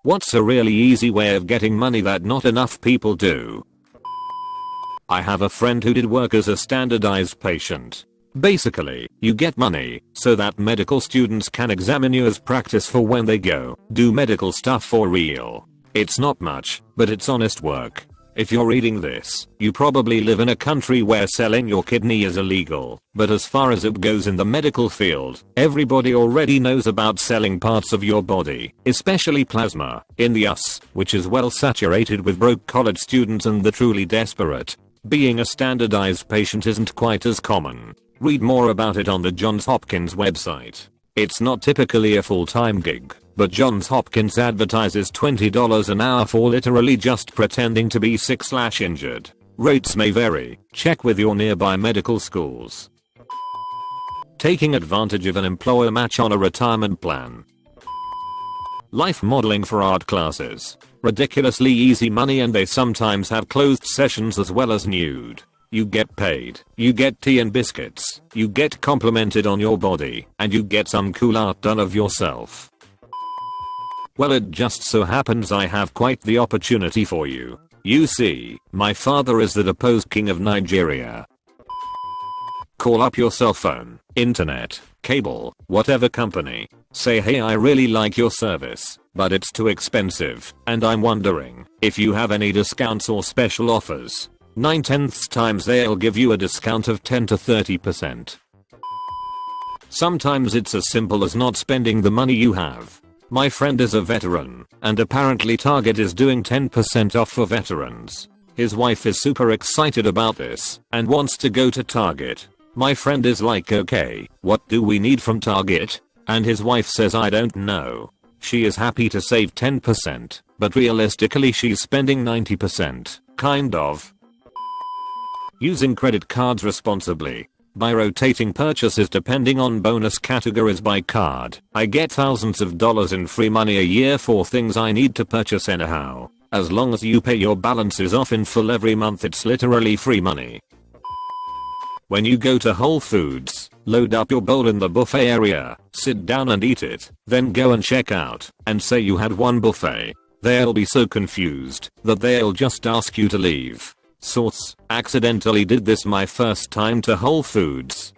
What's a really easy way of getting money that not enough people do? I have a friend who did work as a standardized patient. Basically, you get money so that medical students can examine you as practice for when they go do medical stuff for real. It's not much, but it's honest work. If you're reading this, you probably live in a country where selling your kidney is illegal, but as far as it goes in the medical field, everybody already knows about selling parts of your body, especially plasma, in the US, which is well saturated with broke college students and the truly desperate. Being a standardized patient isn't quite as common. Read more about it on the Johns Hopkins website. It's not typically a full-time gig, but Johns Hopkins advertises $20 an hour for literally just pretending to be sick/injured. Rates may vary. Check with your nearby medical schools. Taking advantage of an employer match on a retirement plan. Life modeling for art classes. Ridiculously easy money, and they sometimes have closed sessions as well as nude. You get paid, you get tea and biscuits, you get complimented on your body, and you get some cool art done of yourself. Well, it just so happens I have quite the opportunity for you. You see, my father is the deposed king of Nigeria. Call up your cell phone, internet, cable, whatever company. Say, hey, I really like your service, but it's too expensive, and I'm wondering if you have any discounts or special offers. 9/10 times they'll give you a discount of 10 to 30%. Sometimes it's as simple as not spending the money you have. My friend is a veteran, and apparently Target is doing 10% off for veterans. His wife is super excited about this and wants to go to Target. My friend is like, okay, what do we need from Target? And his wife says, I don't know. She is happy to save 10%, but realistically she's spending 90%, kind of. Using credit cards responsibly. By rotating purchases depending on bonus categories by card, I get thousands of dollars in free money a year for things I need to purchase anyhow. As long as you pay your balances off in full every month, it's literally free money. When you go to Whole Foods, load up your bowl in the buffet area, sit down and eat it, then go and check out and say you had one buffet. They'll be so confused that they'll just ask you to leave. Source: accidentally did this my first time to Whole Foods.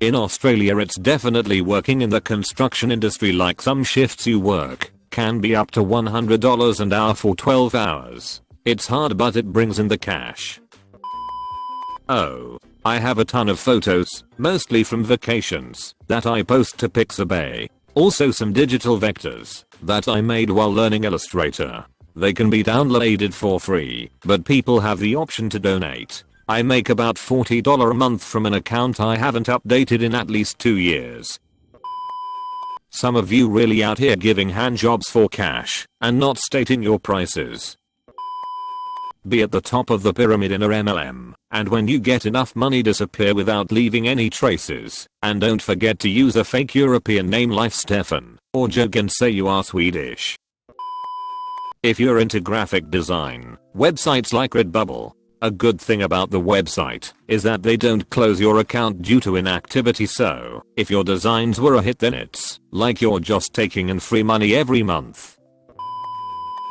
In Australia, it's definitely working in the construction industry, like some shifts you work can be up to $100 an hour for 12 hours. It's hard, but it brings in the cash. Oh, I have a ton of photos, mostly from vacations, that I post to Pixabay. Also some digital vectors that I made while learning Illustrator. They can be downloaded for free, but people have the option to donate. I make about $40 a month from an account I haven't updated in at least 2 years. Some of you really out here giving handjobs for cash and not stating your prices. Be at the top of the pyramid in a MLM, and when you get enough money, disappear without leaving any traces. And don't forget to use a fake European name like Stefan or joke and say you are Swedish. If you're into graphic design, websites like Redbubble. A good thing about the website is that they don't close your account due to inactivity, so if your designs were a hit, then it's like you're just taking in free money every month.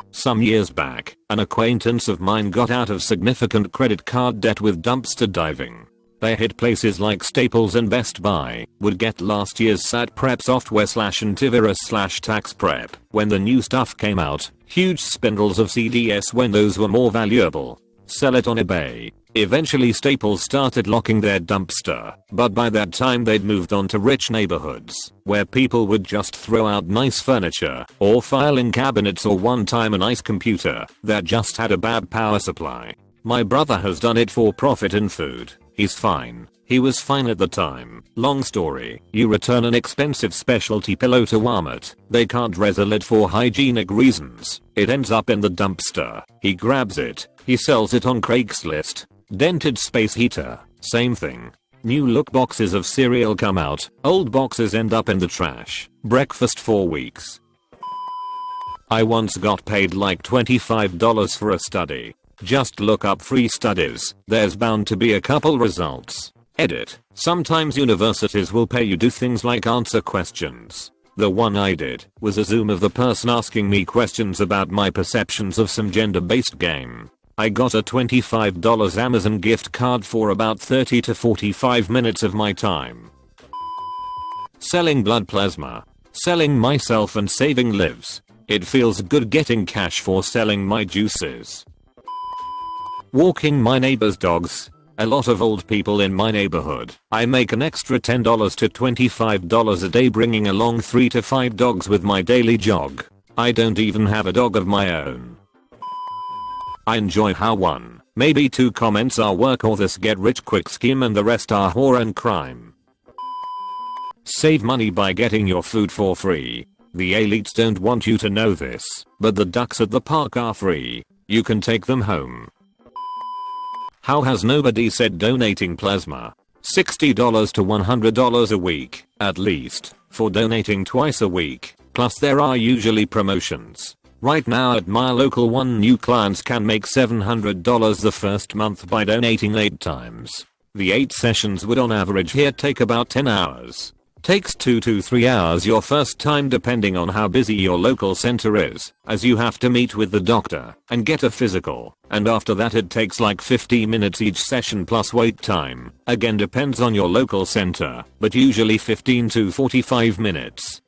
Some years back, an acquaintance of mine got out of significant credit card debt with dumpster diving. They hit places like Staples and Best Buy, would get last year's SAT prep software /antivirus/tax prep when the new stuff came out, huge spindles of CDS when those were more valuable. Sell it on eBay. Eventually Staples started locking their dumpster, but by that time they'd moved on to rich neighborhoods, where people would just throw out nice furniture, or filing cabinets, or one time a nice computer that just had a bad power supply. My brother has done it for profit in food. He's fine. He was fine at the time. Long story, you return an expensive specialty pillow to Walmart. They can't resell it for hygienic reasons. It ends up in the dumpster. He grabs it. He sells it on Craigslist. Dented space heater. Same thing. New look boxes of cereal come out. Old boxes end up in the trash. Breakfast for weeks. I once got paid like $25 for a study. Just look up free studies. There's bound to be a couple results. Edit. Sometimes universities will pay you do things like answer questions. The one I did was a Zoom of the person asking me questions about my perceptions of some gender-based game. I got a $25 Amazon gift card for about 30 to 45 minutes of my time. Selling blood plasma. Selling myself and saving lives. It feels good getting cash for selling my juices. Walking my neighbor's dogs. A lot of old people in my neighborhood. I make an extra $10 to $25 a day bringing along 3 to 5 dogs with my daily jog. I don't even have a dog of my own. I enjoy how 1, maybe 2 comments are work or this get rich quick scheme and the rest are whore and crime. Save money by getting your food for free. The elites don't want you to know this, but the ducks at the park are free. You can take them home. How has nobody said donating plasma? $60 to $100 a week, at least, for donating twice a week, plus there are usually promotions. Right now at my local one, new clients can make $700 the first month by donating 8 times. The 8 sessions would on average here take about 10 hours. Takes 2 to 3 hours your first time depending on how busy your local center is, as you have to meet with the doctor and get a physical, and after that it takes like 50 minutes each session plus wait time, again depends on your local center, but usually 15 to 45 minutes.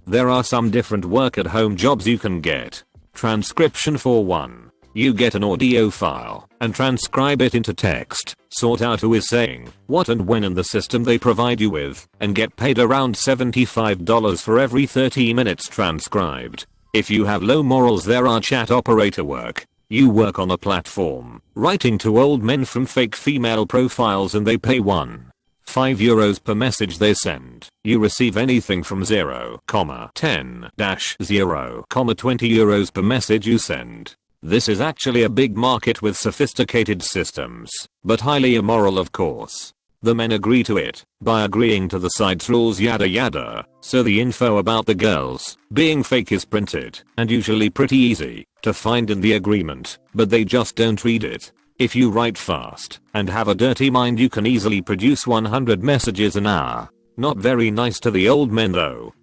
There are some different work at home jobs you can get. Transcription for 1. You get an audio file and transcribe it into text, sort out who is saying what and when in the system they provide you with, and get paid around $75 for every 30 minutes transcribed. If you have low morals, there are chat operator work. You work on a platform, writing to old men from fake female profiles and they pay 1.5 euros per message they send. You receive anything from 0.10-0.20 euros per message you send. This is actually a big market with sophisticated systems, but highly immoral of course. The men agree to it by agreeing to the site's rules yada yada, so the info about the girls being fake is printed and usually pretty easy to find in the agreement, but they just don't read it. If you write fast and have a dirty mind you can easily produce 100 messages an hour. Not very nice to the old men though.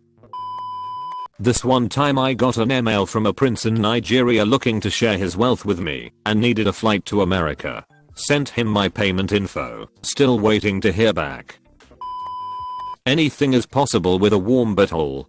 This one time I got an email from a prince in Nigeria looking to share his wealth with me and needed a flight to America. Sent him my payment info, still waiting to hear back. Anything is possible with a warm butthole.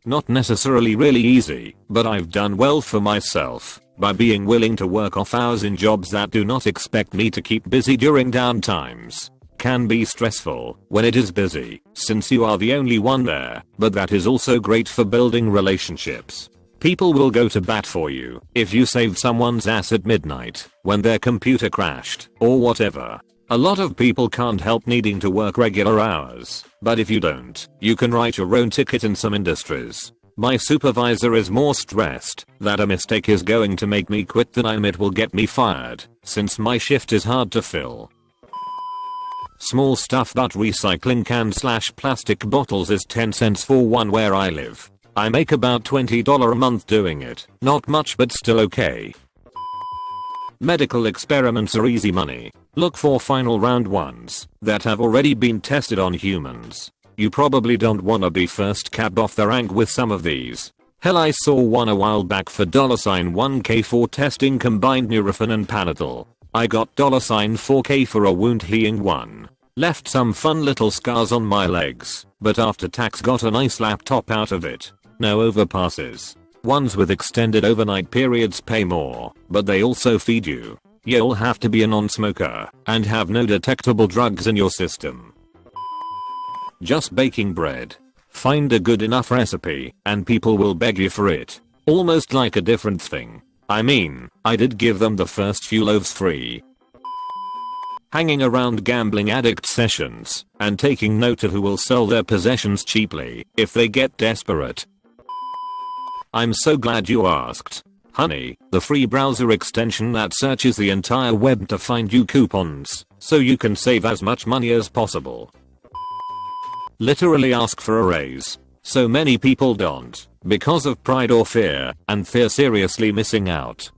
Not necessarily really easy, but I've done well for myself by being willing to work off hours in jobs that do not expect me to keep busy during downtimes. Can be stressful when it is busy, since you are the only one there, but that is also great for building relationships. People will go to bat for you if you saved someone's ass at midnight when their computer crashed or whatever. A lot of people can't help needing to work regular hours, but if you don't, you can write your own ticket in some industries. My supervisor is more stressed that a mistake is going to make me quit than it will get me fired, since my shift is hard to fill. Small stuff, but recycling cans/plastic bottles is 10 cents for one where I live. I make about $20 a month doing it. Not much but still okay. Medical experiments are easy money. Look for final round ones that have already been tested on humans. You probably don't wanna be first cab off the rank with some of these. Hell, I saw one a while back for $1K for testing combined Nurofen and Panadol. I got $4K for a wound healing one. Left some fun little scars on my legs, but after tax got a nice laptop out of it. No overpasses. Ones with extended overnight periods pay more, but they also feed you. You'll have to be a non-smoker and have no detectable drugs in your system. Just baking bread. Find a good enough recipe and people will beg you for it. Almost like a different thing. I mean, I did give them the first few loaves free. Hanging around gambling addict sessions and taking note of who will sell their possessions cheaply if they get desperate. I'm so glad you asked. Honey, the free browser extension that searches the entire web to find you coupons so you can save as much money as possible. Literally ask for a raise. So many people don't because of pride or fear and fear seriously missing out.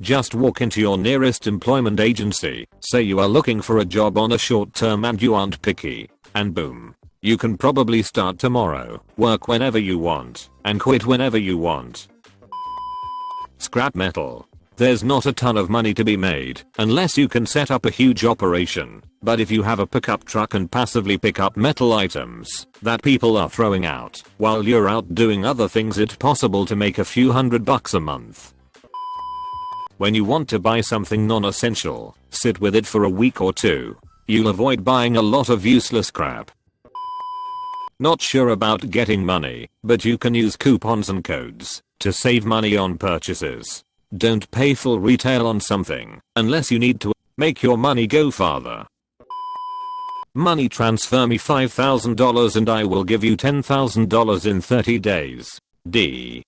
Just walk into your nearest employment agency, say you are looking for a job on a short term and you aren't picky, and boom. You can probably start tomorrow, work whenever you want, and quit whenever you want. Scrap metal. There's not a ton of money to be made unless you can set up a huge operation, but if you have a pickup truck and passively pick up metal items that people are throwing out while you're out doing other things, it's possible to make a few $100 a month. When you want to buy something non-essential, sit with it for a week or two. You'll avoid buying a lot of useless crap. Not sure about getting money, but you can use coupons and codes to save money on purchases. Don't pay full retail on something unless you need to make your money go farther. Money transfer me $5,000 and I will give you $10,000 in 30 days. D.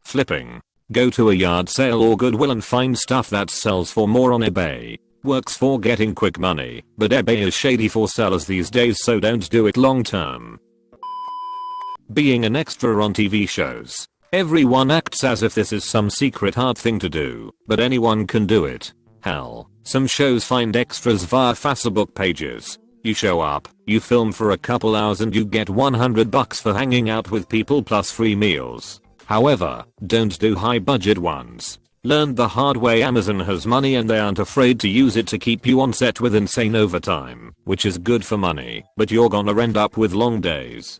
Flipping. Go to a yard sale or Goodwill and find stuff that sells for more on eBay. Works for getting quick money, but eBay is shady for sellers these days, so don't do it long term. Being an extra on TV shows. Everyone acts as if this is some secret hard thing to do, but anyone can do it. Hell, some shows find extras via Facebook pages. You show up, you film for a couple hours and you get $100 for hanging out with people plus free meals. However, don't do high budget ones. Learned the hard way Amazon has money and they aren't afraid to use it to keep you on set with insane overtime, which is good for money, but you're gonna end up with long days.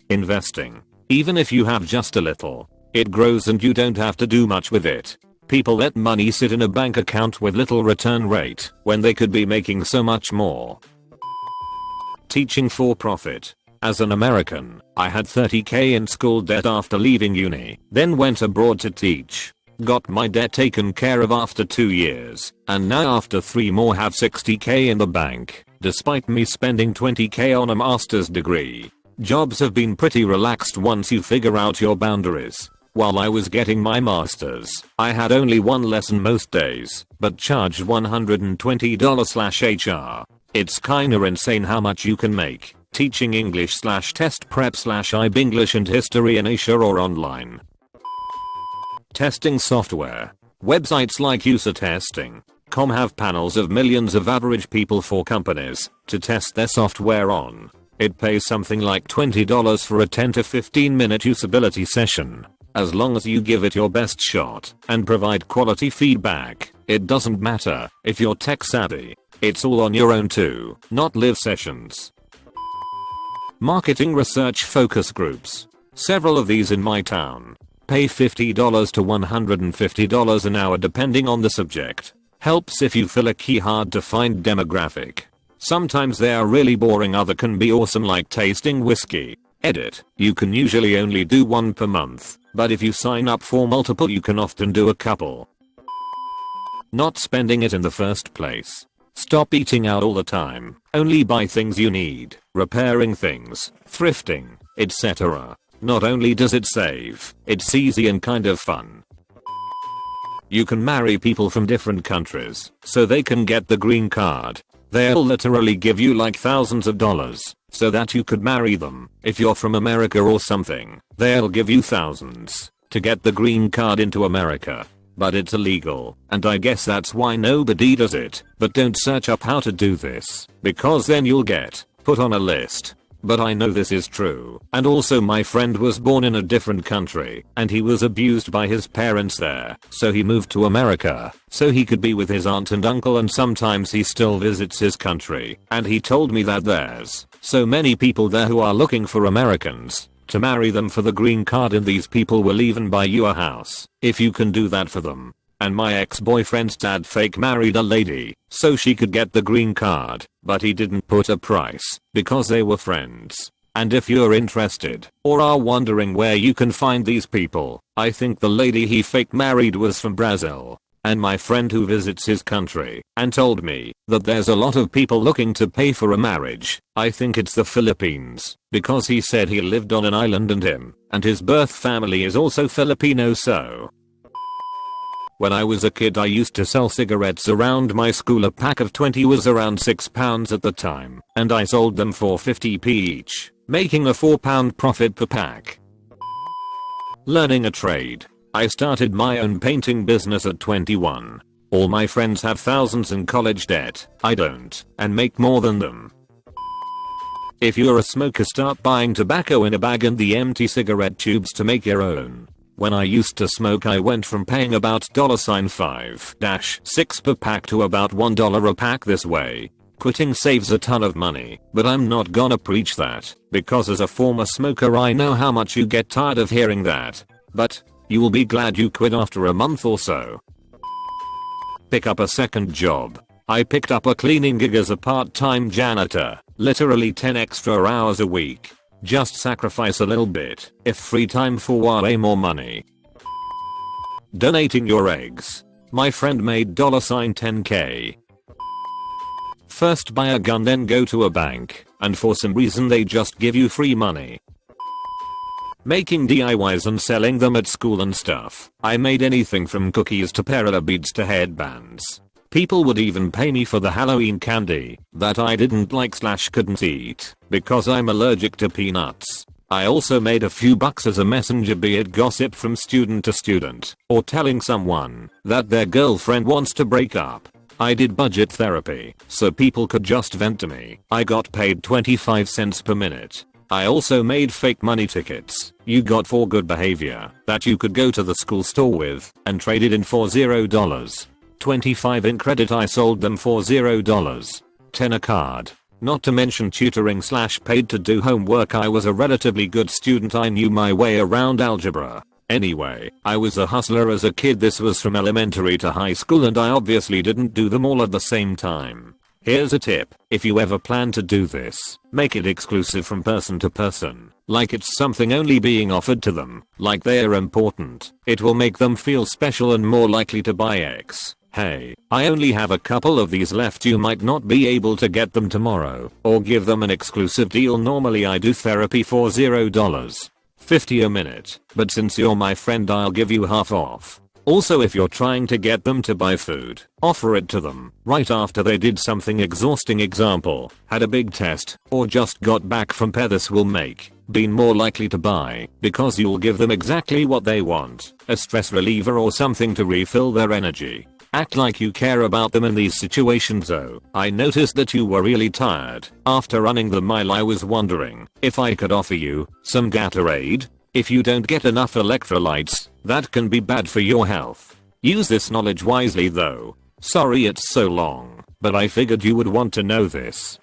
Investing. Even if you have just a little, it grows and you don't have to do much with it. People let money sit in a bank account with little return rate when they could be making so much more. Teaching for profit. As an American, I had $30,000 in school debt after leaving uni, then went abroad to teach. Got my debt taken care of after 2 years, and now after 3 more have $60,000 in the bank, despite me spending $20,000 on a master's degree. Jobs have been pretty relaxed once you figure out your boundaries. While I was getting my master's, I had only one lesson most days, but charged $120/HR. It's kinda insane how much you can make teaching English/test prep/IB English and history in Asia or online. Testing software. Websites like usertesting.com have panels of millions of average people for companies to test their software on. It pays something like $20 for a 10 to 15 minute usability session. As long as you give it your best shot and provide quality feedback, it doesn't matter if you're tech savvy. It's all on your own too, not live sessions. Marketing research focus groups. Several of these in my town. Pay $50 to $150 an hour depending on the subject. Helps if you fill a key hard to find demographic. Sometimes they are really boring, other can be awesome like tasting whiskey. Edit. You can usually only do one per month, but if you sign up for multiple you can often do a couple. Not spending it in the first place. Stop eating out all the time. Only buy things you need. Repairing things, thrifting, etc. Not only does it save, it's easy and kind of fun. You can marry people from different countries, so they can get the green card. They'll literally give you like thousands of dollars, so that you could marry them. If you're from America or something, they'll give you thousands to get the green card into America. But it's illegal, and I guess that's why nobody does it. But don't search up how to do this, because then you'll get put on a list. But I know this is true. And also my friend was born in a different country, and he was abused by his parents there, so he moved to America, so he could be with his aunt and uncle, and sometimes he still visits his country. And he told me that there's so many people there who are looking for Americans to marry them for the green card, and these people will even buy you a house if you can do that for them. And my ex-boyfriend's dad fake married a lady so she could get the green card, but he didn't put a price because they were friends. And if you're interested or are wondering where you can find these people, I think the lady he fake married was from Brazil. And my friend who visits his country and told me that there's a lot of people looking to pay for a marriage. I think it's the Philippines, because he said he lived on an island and him and his birth family is also Filipino. So when I was a kid I used to sell cigarettes around my school. A pack of 20 was around £6 at the time, and I sold them for 50p each, making a £4 profit per pack. Learning a trade. I started my own painting business at 21. All my friends have thousands in college debt, I don't, and make more than them. If you're a smoker, start buying tobacco in a bag and the empty cigarette tubes to make your own. When I used to smoke, I went from paying about $5-6 per pack to about $1 a pack this way. Quitting saves a ton of money, but I'm not gonna preach that, because as a former smoker I know how much you get tired of hearing that. But you will be glad you quit after a month or so. Pick up a second job. I picked up a cleaning gig as a part-time janitor, literally 10 extra hours a week. Just sacrifice a little bit, if free time, for way more money. Donating your eggs. My friend made $10K. First buy a gun, then go to a bank, and for some reason they just give you free money. Making DIYs and selling them at school and stuff. I made anything from cookies to parallel beads to headbands. People would even pay me for the Halloween candy that I didn't like / couldn't eat because I'm allergic to peanuts. I also made a few bucks as a messenger, be it gossip from student to student or telling someone that their girlfriend wants to break up. I did budget therapy so people could just vent to me. I got paid 25 cents per minute. I also made fake money tickets you got for good behavior that you could go to the school store with and trade it in for $0. 25 in credit. I sold them for $0. 10 a card. Not to mention tutoring / paid to do homework. I was a relatively good student. I knew my way around algebra. Anyway, I was a hustler as a kid. This was from elementary to high school, and I obviously didn't do them all at the same time. Here's a tip: if you ever plan to do this, make it exclusive from person to person. Like it's something only being offered to them, like they're important. It will make them feel special and more likely to buy X. Hey, I only have a couple of these left. You might not be able to get them tomorrow, or give them an exclusive deal. Normally I do therapy for $0. 50 a minute, but since you're my friend I'll give you half off. Also, if you're trying to get them to buy food, offer it to them right after they did something exhausting, example, had a big test, or just got back from PE. This will make being more likely to buy because you'll give them exactly what they want, a stress reliever or something to refill their energy. Act like you care about them in these situations. Oh, I noticed that you were really tired after running the mile. I was wondering if I could offer you some Gatorade. If you don't get enough electrolytes, that can be bad for your health. Use this knowledge wisely though. Sorry it's so long, but I figured you would want to know this.